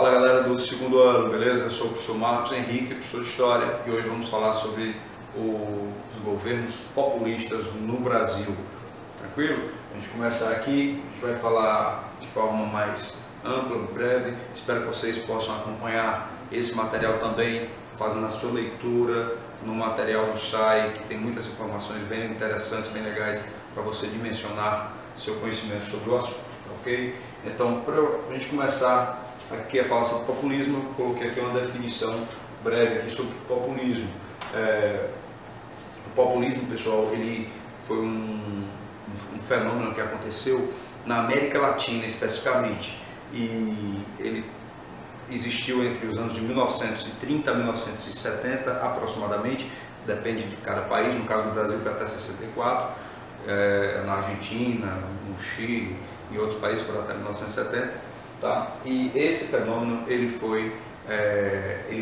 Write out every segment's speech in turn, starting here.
Fala galera do segundo ano, beleza? Eu sou o professor Marcos Henrique, professor de História, e hoje vamos falar sobre os governos populistas no Brasil. Tranquilo? A gente começar aqui, a gente vai falar de forma mais ampla, breve. Espero que vocês possam acompanhar esse material também, fazendo a sua leitura no material do SAI, que tem muitas informações bem interessantes, bem legais para você dimensionar seu conhecimento sobre o assunto, ok? Então, para a gente começar aqui a falar sobre populismo, eu coloquei aqui uma definição breve aqui sobre populismo. O populismo, pessoal, ele foi um fenômeno que aconteceu na América Latina especificamente, e ele existiu entre os anos de 1930 a 1970 aproximadamente, depende de cada país. No caso do Brasil foi até 64, na Argentina, no Chile e outros países foram até 1970, tá? E esse fenômeno ele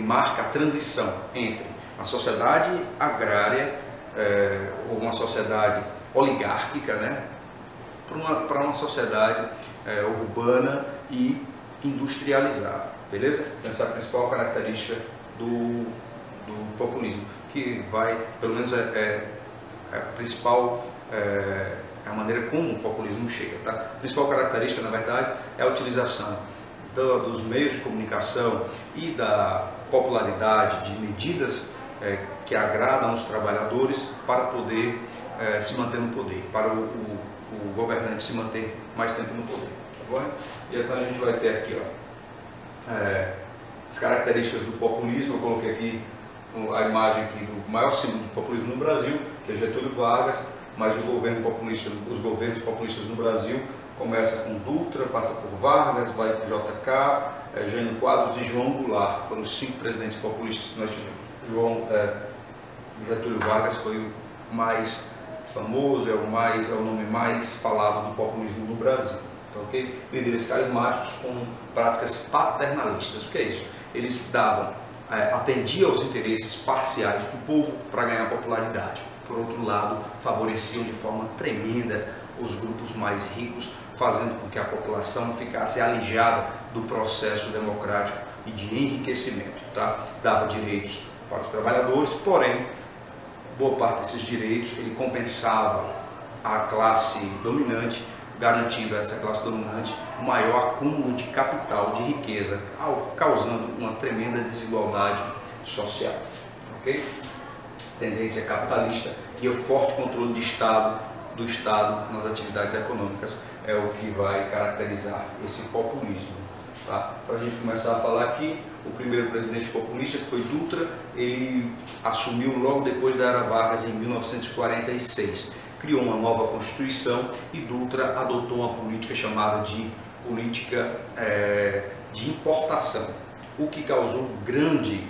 marca a transição entre a sociedade agrária ou uma sociedade oligárquica, né, para uma sociedade urbana e industrializada, beleza? Essa é a principal característica do populismo, que vai, pelo menos a principal é a maneira como o populismo chega, tá? A principal característica, na verdade, é a utilização dos meios de comunicação e da popularidade de medidas que agradam os trabalhadores para poder se manter no poder, para o governante se manter mais tempo no poder, tá bom? E então a gente vai ter aqui, ó, as características do populismo. Eu coloquei aqui a imagem aqui do maior símbolo do populismo no Brasil, que é Getúlio Vargas, mas os governos populistas no Brasil começa com Dutra, passa por Vargas, vai por JK, Jânio Quadros e João Goulart. Foram os 5 presidentes populistas que nós tivemos. Getúlio Vargas foi o mais famoso, é o nome mais falado do populismo no Brasil. Então, okay? Líderes carismáticos com práticas paternalistas. O que é isso? Eles atendiam aos interesses parciais do povo para ganhar popularidade. Por outro lado, favoreciam de forma tremenda os grupos mais ricos, fazendo com que a população ficasse alijada do processo democrático e de enriquecimento, tá? Dava direitos para os trabalhadores, porém, boa parte desses direitos ele compensava a classe dominante, garantindo a essa classe dominante um maior acúmulo de capital, de riqueza, causando uma tremenda desigualdade social, ok? Tendência capitalista e o forte controle do Estado nas atividades econômicas é o que vai caracterizar esse populismo, tá? Para a gente começar a falar aqui, o primeiro presidente populista, que foi Dutra, ele assumiu logo depois da era Vargas, em 1946. Criou uma nova Constituição e Dutra adotou uma política chamada de política de importação, o que causou grande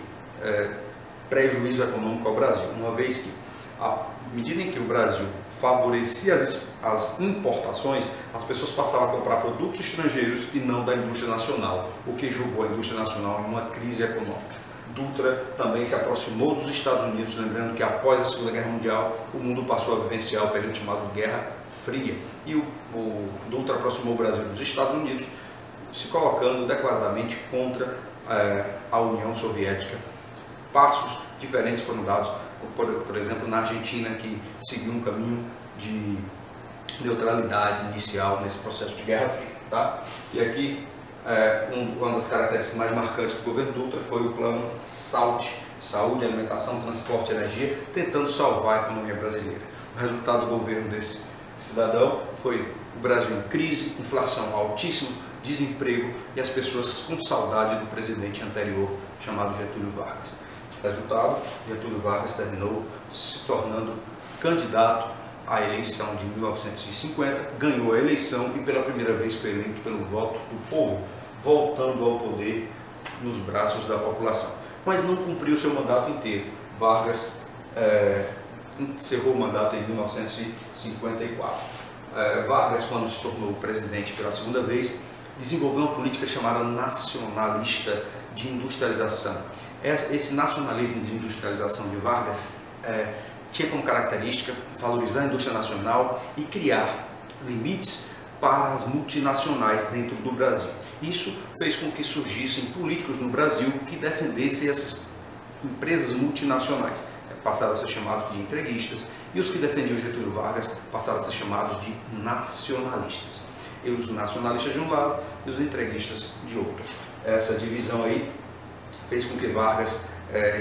prejuízo econômico ao Brasil, uma vez que, à medida em que o Brasil favorecia as importações, as pessoas passavam a comprar produtos estrangeiros e não da indústria nacional, o que jogou a indústria nacional em uma crise econômica. Dutra também se aproximou dos Estados Unidos, lembrando que após a Segunda Guerra Mundial o mundo passou a vivenciar o período chamado de Guerra Fria, e o Dutra aproximou o Brasil dos Estados Unidos, se colocando declaradamente contra a União Soviética. Passos diferentes foram dados, por exemplo, na Argentina, que seguiu um caminho de neutralidade inicial nesse processo de Guerra Fria, tá? E aqui, uma das características mais marcantes do governo Dutra foi o plano SALT, Saúde, Alimentação, Transporte e Energia, tentando salvar a economia brasileira. O resultado do governo desse cidadão foi o Brasil em crise, inflação altíssima, desemprego e as pessoas com saudade do presidente anterior, chamado Getúlio Vargas. Resultado, Getúlio Vargas terminou se tornando candidato à eleição de 1950, ganhou a eleição e pela primeira vez foi eleito pelo voto do povo, voltando ao poder nos braços da população. Mas não cumpriu seu mandato inteiro. Vargas encerrou o mandato em 1954. Vargas, quando se tornou presidente pela segunda vez, desenvolveu uma política chamada nacionalista de industrialização. Esse nacionalismo de industrialização de Vargas tinha como característica valorizar a indústria nacional e criar limites para as multinacionais dentro do Brasil. Isso fez com que surgissem políticos no Brasil que defendessem essas empresas multinacionais. Passaram a ser chamados de entreguistas, e os que defendiam Getúlio Vargas passaram a ser chamados de nacionalistas. E os nacionalistas de um lado e os entreguistas de outro. Essa divisão aí fez com que Vargas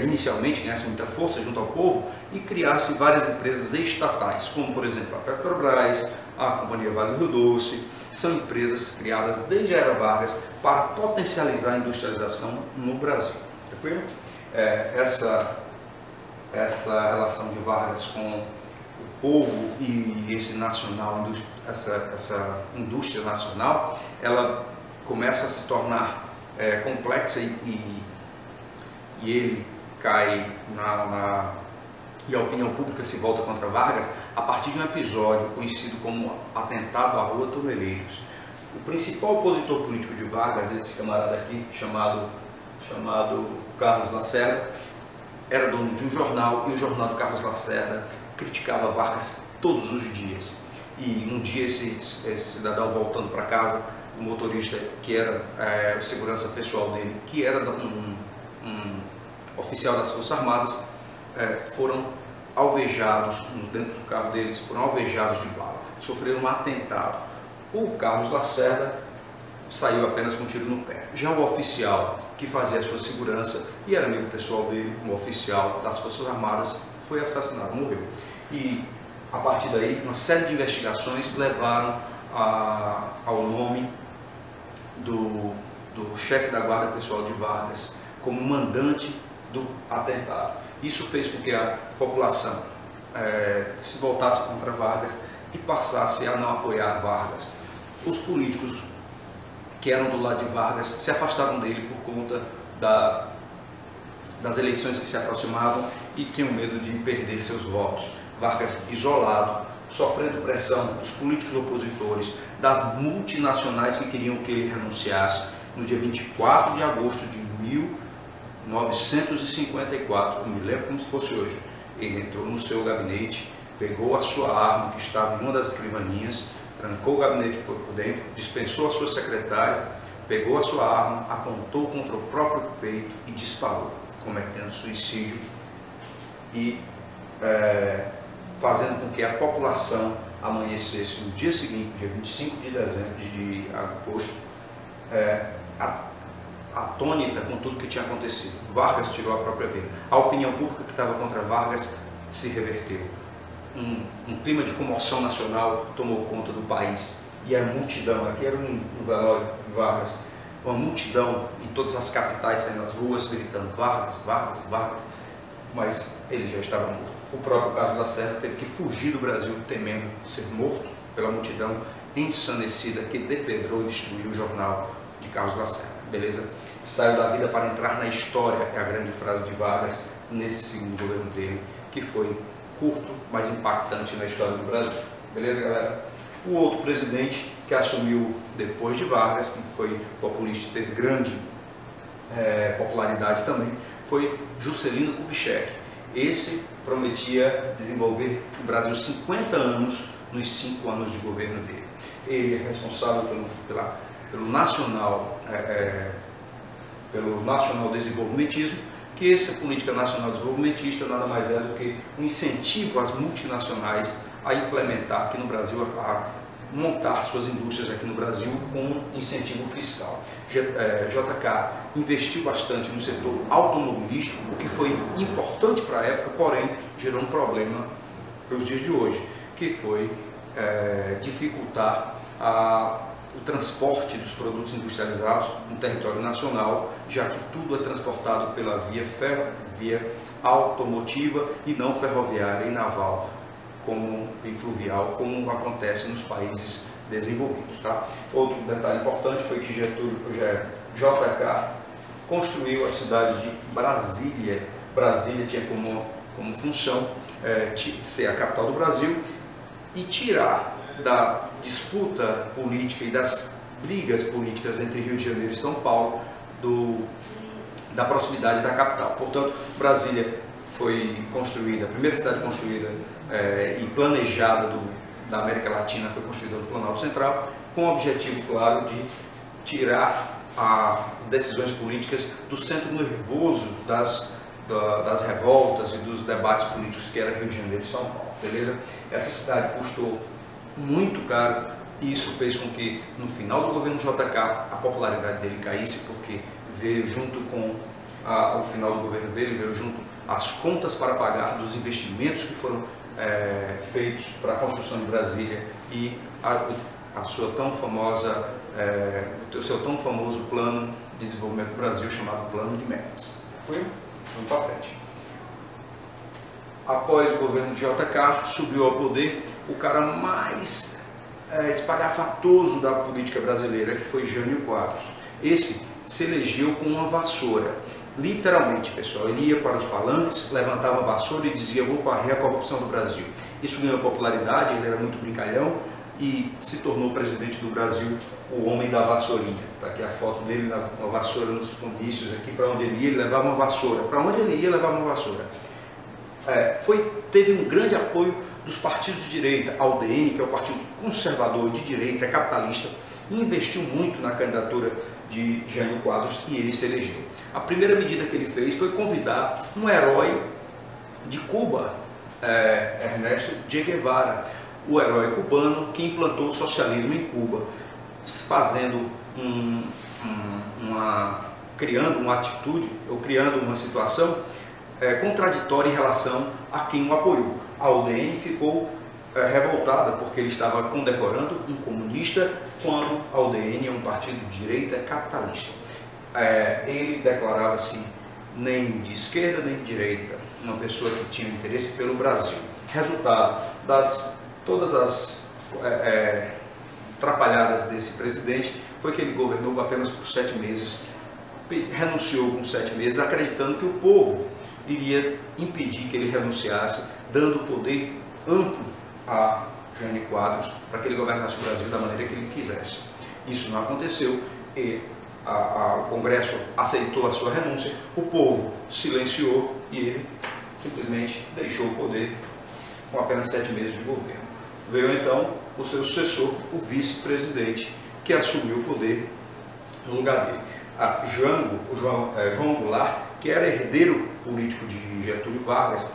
inicialmente ganhasse muita força junto ao povo e criasse várias empresas estatais, como por exemplo a Petrobras, a Companhia Vale do Rio Doce. São empresas criadas desde a era Vargas para potencializar a industrialização no Brasil. Tranquilo? Essa relação de Vargas com o povo e esse nacional, essa indústria nacional, ela começa a se tornar complexa e ele cai e a opinião pública se volta contra Vargas a partir de um episódio conhecido como Atentado à Rua Torneleiros. O principal opositor político de Vargas, esse camarada aqui, chamado Carlos Lacerda, era dono de um jornal, e o jornal do Carlos Lacerda criticava Vargas todos os dias. E um dia esse cidadão voltando para casa, o motorista, que era o segurança pessoal dele, que era um oficial das Forças Armadas, foram alvejados, dentro do carro deles, foram alvejados de bala, sofreram um atentado. O Carlos Lacerda saiu apenas com um tiro no pé. Já o oficial que fazia a sua segurança e era amigo pessoal dele, um oficial das Forças Armadas, foi assassinado, morreu. E a partir daí, uma série de investigações levaram ao nome do chefe da guarda pessoal de Vargas como mandante do atentado. Isso fez com que a população se voltasse contra Vargas e passasse a não apoiar Vargas. Os políticos que eram do lado de Vargas se afastaram dele por conta das eleições que se aproximavam e tinham medo de perder seus votos. Vargas isolado, sofrendo pressão dos políticos opositores, das multinacionais que queriam que ele renunciasse. No dia 24 de agosto de 1954, eu me lembro como se fosse hoje, ele entrou no seu gabinete, pegou a sua arma que estava em uma das escrivaninhas, trancou o gabinete por dentro, dispensou a sua secretária, pegou a sua arma, apontou contra o próprio peito e disparou, cometendo suicídio e fazendo com que a população amanhecesse no dia seguinte, dia 25 de agosto, atônita com tudo que tinha acontecido. Vargas tirou a própria vida. A opinião pública que estava contra Vargas se reverteu. Um clima de comoção nacional tomou conta do país. E a multidão, aqui era um velório de Vargas, uma multidão em todas as capitais saindo nas ruas gritando Vargas, Vargas, Vargas, mas ele já estava morto. O próprio Carlos Lacerda teve que fugir do Brasil temendo ser morto pela multidão ensandecida que depedrou e destruiu o jornal de Carlos Lacerda. Beleza? Saiu da vida para entrar na história, é a grande frase de Vargas nesse segundo governo dele, que foi curto, mas impactante na história do Brasil. Beleza, galera? O outro presidente que assumiu depois de Vargas, que foi populista e teve grande popularidade também, foi Juscelino Kubitschek. Esse prometia desenvolver o Brasil 50 anos nos 5 anos de governo dele. Ele é responsável pelo nacional desenvolvimentismo, que essa política nacional desenvolvimentista nada mais é do que um incentivo às multinacionais a implementar aqui no Brasil, a montar suas indústrias aqui no Brasil com incentivo fiscal. JK investiu bastante no setor automobilístico, o que foi importante para a época, porém gerou um problema para os dias de hoje, que foi dificultar o transporte dos produtos industrializados no território nacional, já que tudo é transportado pela via automotiva e não ferroviária e naval e fluvial, como acontece nos países desenvolvidos. Tá? Outro detalhe importante foi que JK construiu a cidade de Brasília. Brasília tinha como função ser a capital do Brasil e tirar da disputa política e das brigas políticas entre Rio de Janeiro e São Paulo, da proximidade da capital. Portanto, Brasília foi construída, a primeira cidade construída e planejada da América Latina foi construída no Planalto Central, com o objetivo, claro, de tirar as decisões políticas do centro nervoso das revoltas e dos debates políticos que era Rio de Janeiro e São Paulo, beleza? Essa cidade custou muito caro e isso fez com que no final do governo JK a popularidade dele caísse, porque veio junto com o final do governo dele, veio junto as contas para pagar dos investimentos que foram feitos para a construção de Brasília e a sua tão famosa, o seu tão famoso plano de desenvolvimento do Brasil, chamado Plano de Metas. Vamos para frente. Após o governo de JK, subiu ao poder o cara mais espalhafatoso da política brasileira, que foi Jânio Quadros. Esse se elegeu com uma vassoura. Literalmente, pessoal, ele ia para os palanques, levantava a vassoura e dizia: vou varrer a corrupção do Brasil. Isso ganhou popularidade, ele era muito brincalhão e se tornou presidente do Brasil, o homem da vassourinha. Está aqui a foto dele, uma vassoura nos comícios aqui. Para onde ele ia, ele levava uma vassoura. Para onde ele ia, levava uma vassoura. Teve um grande apoio dos partidos de direita. A UDN, que é o partido conservador de direita, capitalista, investiu muito na candidatura de Jânio Quadros e ele se elegeu. A primeira medida que ele fez foi convidar um herói de Cuba, Ernesto Che Guevara, o herói cubano que implantou o socialismo em Cuba, fazendo criando uma atitude, ou criando uma situação contraditória em relação a quem o apoiou. A UDN ficou revoltada porque ele estava condecorando um comunista, quando a UDN é um partido de direita capitalista. Ele declarava-se nem de esquerda nem de direita, uma pessoa que tinha interesse pelo Brasil. Resultado todas as atrapalhadas desse presidente foi que ele governou apenas por 7 meses, renunciou com 7 meses, acreditando que o povo iria impedir que ele renunciasse, dando poder amplo a Jânio Quadros para que ele governasse o Brasil da maneira que ele quisesse. Isso não aconteceu e o Congresso aceitou a sua renúncia, o povo silenciou e ele simplesmente deixou o poder com apenas 7 meses de governo. Veio então o seu sucessor, o vice-presidente, que assumiu o poder no lugar dele. João Goulart, que era herdeiro político de Getúlio Vargas,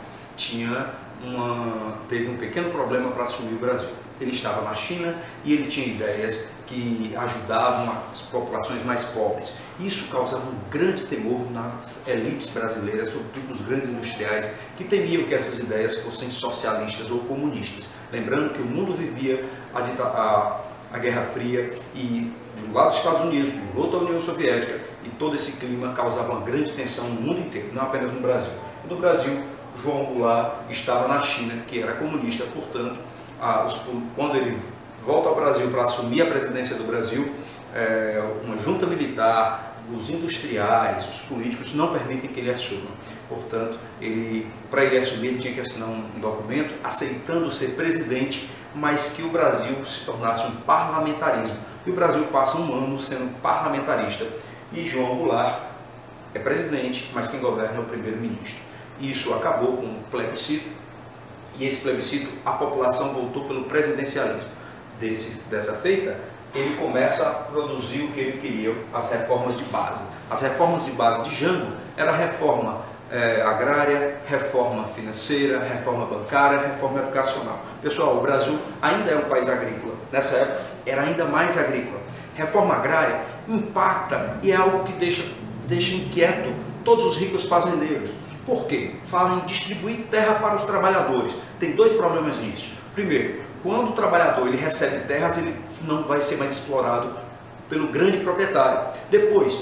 teve um pequeno problema para assumir o Brasil. Ele estava na China e ele tinha ideias que ajudavam as populações mais pobres. Isso causava um grande temor nas elites brasileiras, sobretudo nos grandes industriais, que temiam que essas ideias fossem socialistas ou comunistas. Lembrando que o mundo vivia a Guerra Fria e de um lado dos Estados Unidos, do outro a União Soviética, e todo esse clima causava uma grande tensão no mundo inteiro, não apenas no Brasil. No Brasil, João Goulart estava na China, que era comunista, portanto, quando ele volta ao Brasil para assumir a presidência do Brasil, uma junta militar, os industriais, os políticos não permitem que ele assuma. Portanto, para ele assumir, ele tinha que assinar um documento aceitando ser presidente, mas que o Brasil se tornasse um parlamentarismo. E o Brasil passa um ano sendo parlamentarista. E João Goulart é presidente, mas quem governa é o primeiro-ministro. Isso acabou com o plebiscito, e esse plebiscito a população votou pelo presidencialismo. Dessa feita, ele começa a produzir o que ele queria, as reformas de base. As reformas de base de Jango era reforma agrária, reforma financeira, reforma bancária, reforma educacional. Pessoal, o Brasil ainda é um país agrícola. Nessa época, era ainda mais agrícola. Reforma agrária impacta e é algo que deixa inquieto todos os ricos fazendeiros. Por quê? Fala em distribuir terra para os trabalhadores. Tem 2 problemas nisso. Primeiro, quando o trabalhador ele recebe terras, ele não vai ser mais explorado pelo grande proprietário. Depois,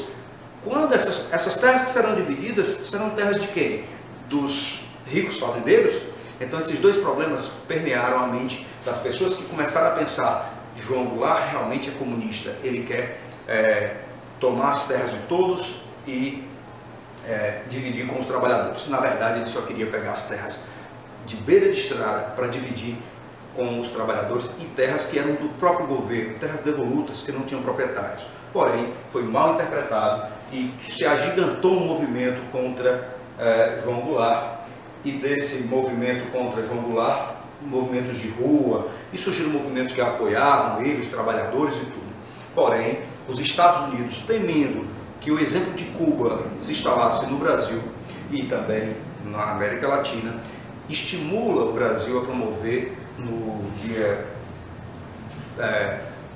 quando essas terras que serão divididas, serão terras de quem? Dos ricos fazendeiros? Então esses 2 problemas permearam a mente das pessoas que começaram a pensar: João Goulart realmente é comunista, ele quer tomar as terras de todos e dividir com os trabalhadores. Na verdade, ele só queria pegar as terras de beira de estrada para dividir com os trabalhadores e terras que eram do próprio governo, terras devolutas que não tinham proprietários. Porém, foi mal interpretado e se agigantou um movimento contra João Goulart. E desse movimento contra João Goulart, movimentos de rua e surgiram movimentos que apoiavam ele, os trabalhadores e tudo. Porém, os Estados Unidos, temendo que o exemplo de Cuba se instalasse no Brasil e também na América Latina, estimula o Brasil a promover no dia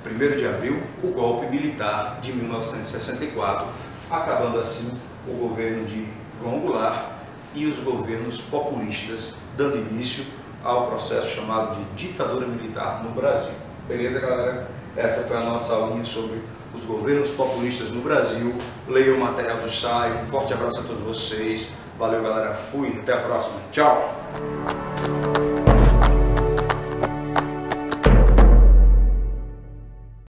1º de abril o golpe militar de 1964, acabando assim o governo de João Goulart e os governos populistas, dando início ao processo chamado de ditadura militar no Brasil. Beleza, galera? Essa foi a nossa aulinha sobre os governos populistas no Brasil. Leia o material do SAI. Um forte abraço a todos vocês. Valeu, galera. Fui. Até a próxima. Tchau.